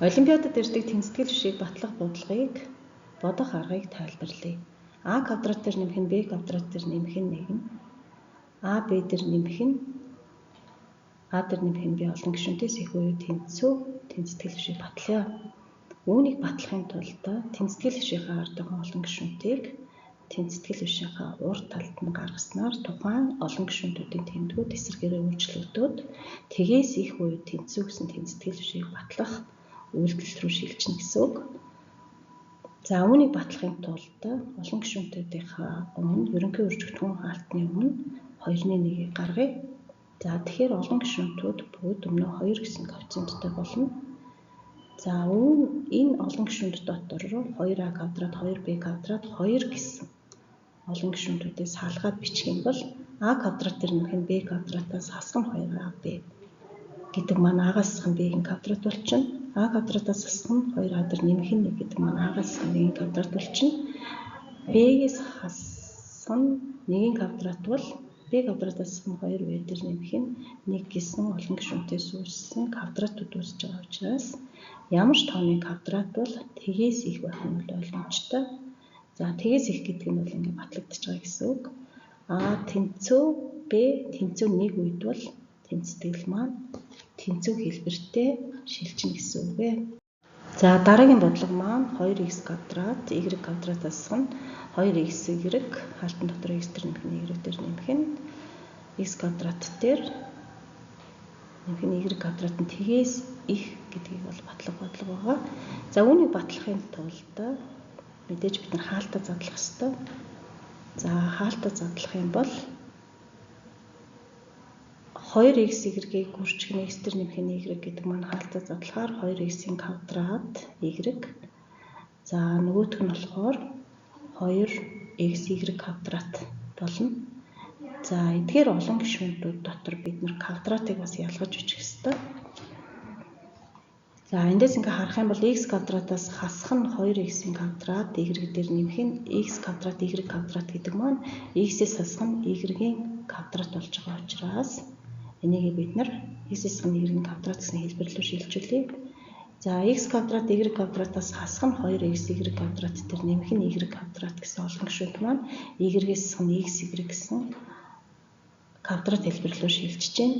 Олимпиадад ирдэг тэнцэтгэл бишийг батлах бодлогыг бодох аргыг тайлбарлая. А квадрат дээр нэмэх нь Б квадрат дээр нэмэх нь 1 нь А Б дээр нэмэх нь А дээр нэмэх нь Б олон гишүүнээс их буюу тэнцэтгэл бишийг батлая. Үүнийг батлахын тулд тэнцэтгэл бишийнхаа ард байгаа олон гишүүнтийг тэнцэтгэл бишийнхаа урд талд нь гаргаснаар тухайн олон гишүүнтүүдийн тэмдгүүд эсрэгээрээ өөрчлөгдөд тгээс их буюу тэнцүү гэсэн тэнцэтгэл бишийг батлах үйлдэл рүү шилжинэ гэсэн үг. За үүнийг батлахын тулд олон гишүүнтүүдийнхаа өмнө ерөнхий үржигдхэн хаалтны өмнө 2-1-ийг гаргая. За тэгэхээр олон гишүүнтүүд бүгд өмнө 2 гэсэн коэффициенттэй болно. За энэ олон гишүүнт дотор 2А квадрат, 2B квадрат, 2 гэсэн олон гишүүнтүүдээс салгаад бичих юм бол А квадрат дээр нэмэх нь Б квадратаас хасах нь 2AB гэдэг маань А-гаас хасах нь B-ийн квадрат болчихно. А квадратаас хасах нь 2А дээр нэмэх нь 1 гэдэг маань А-гаас хасах нь 1-ийн квадрат болчихно. B-ээс хасах нь 1-ийн квадрат бол B квадратаас хасах нь 2B дээр нэмэх нь 1 гэсэн олон гишүүнтээс үүссэн квадратууд үүсэж байгаа учраас ямар ч тооны квадрат бол тгээс их байх нь ойлгомжтой. За тгээс их гэдэг нь бол ингэ батлагдчихж байгаа гэсэн үг. А тэнцүү Б тэнцүү 1 үед бол тэнцэтгэл маань тэнцүү хэлбэртэй шилжинэ гэсэн үг ээ. За дараагийн бодлого маань 2x квадрат y квадратаас хасах нь 2xy хаалтан дотор x дээр нэмэх нь y дээр нэмэх нь x квадрат дээр нэмэх нь y квадрат нь тгээс их гэдгийг бол батлах бодлого байгаа. За үүнийг батлахын тулд мэдээж бид нар хаалтаа задлах ёстой. За хаалтаа задлах юм бол 2xy-ийг гүрчгэн x дээр нэмэх нь y гэдэг маань хаалтаа задлахаар 2x-ийн квадрат y. За нөгөөх нь болохоор 2xy квадрат болно. За эдгээр олон гишүүнүүд дотор бид нар квадратыг бас ялгаж бичих ёстой. За эндээс ингээ харах юм бол x квадратаас хасах нь 2x-ийн квадрат y дээр нэмэх нь x квадрат y квадрат гэдэг маань x-ээс хасах нь y-ийн квадрат болж байгаа учраас энийг бид нар x-ээс хасах нь y-ийн квадрат гэсэн хэлбэр рүү шилжүүлье. За x квадрат y квадратаас хасах нь 2xy квадрат дээр нэмэх нь y квадрат гэсэн олон гишүүнт маань y-ээс хасах нь xy гэсэн квадрат хэлбэр рүү шилжиж байна.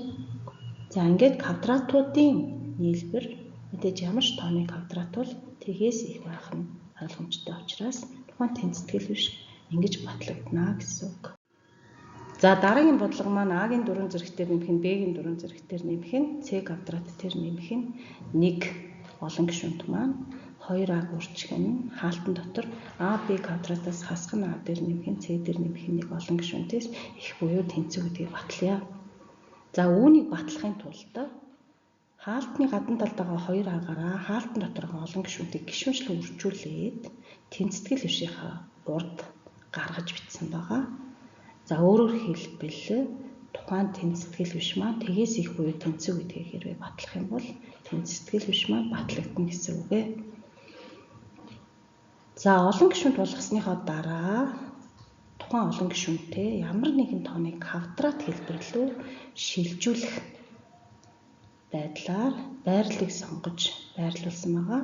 За ингээд квадратуудын нийлбэр мэдээж ямар ч тооны квадрат бол тгээс их байх нь ойлгомжтой учраас тухайн тэнцэтгэл биш ингэж батлагдана гэсэн үг. За дараагийн бодлого маань А-гийн дөрвөн зэрэгтээр нэмэх нь Б-гийн дөрвөн зэрэгтээр нэмэх нь С квадрат дээр нэмэх нь 1 олон гишүүнт маань 2А гүрчгэн хаалтан дотор А Б квадратаас хасах нь А дээр нэмэх нь С дээр нэмэх нь 1 олон гишүүнтээс их буюу тэнцүү гэдгийг батлая. За үүнийг батлахын тулд хаалтны гадна талд байгаа 2А-гаараа хаалтан дотор байгаа олон гишүүнтийг гишүүнчлэн үржүүлээд тэнцэтгэл бишийнхаа урд гаргаж бичсэн байгаа. За өөрөөр хэлбэл тухайн тэнцэтгэл биш маань тгээс их буюу тэнцүү гэдгийг хэрвээ батлах юм бол тэнцэтгэл биш маань батлагдана гэсэн үг ээ. За олон гишүүнт болгосныхоо дараа тухайн олон гишүүнтэй ямар нэгэн тооны квадрат хэлбэр рүү шилжүүлэх байдлаар байрлалыг сонгож байрлуулсан байгаа.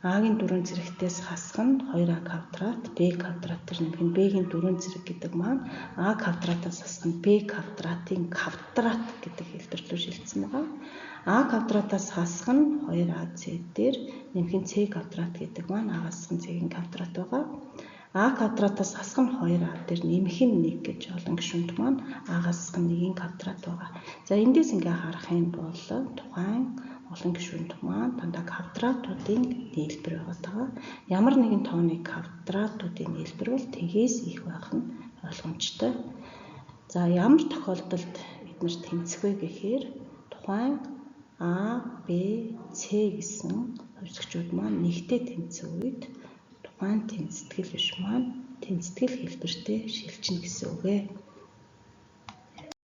А-гийн дөрвөн зэрэгтээс хасах нь 2А квадрат, Б квадрат дээр нэмэх нь Б-гийн дөрвөн зэрэг гэдэг маань А квадратаас хасах нь Б квадратын квадрат гэдэг хэлбэр рүү шилжсэн байгаа. А квадратаас хасах нь 2АС дээр нэмэх нь С квадрат гэдэг маань А-гаас хасах нь С-ийн квадрат байгаа. А квадратаас хасах нь 2А дээр нэмэх нь 1 гэж олон гишүүнт маань А-гаас хасах нь 1-ийн квадрат байгаа. За эндээс ингээ харах юм бол тухайн олон гишүүнт маань дандаа квадратуудын нийлбэр байгаа. Ямар нэгэн тооны квадратуудын нийлбэр бол тгээс их байх нь ойлгомжтой. За ямар тохиолдолд бид нар тэнцэх вэ гэхээр тухайн А, Б, С гэсэн хувьсгчуд маань нэгтэй тэнцэх үед тухайн тэнцэтгэл биш маань тэнцэтгэл хэлбэртэй шилжинэ гэсэн үг ээ.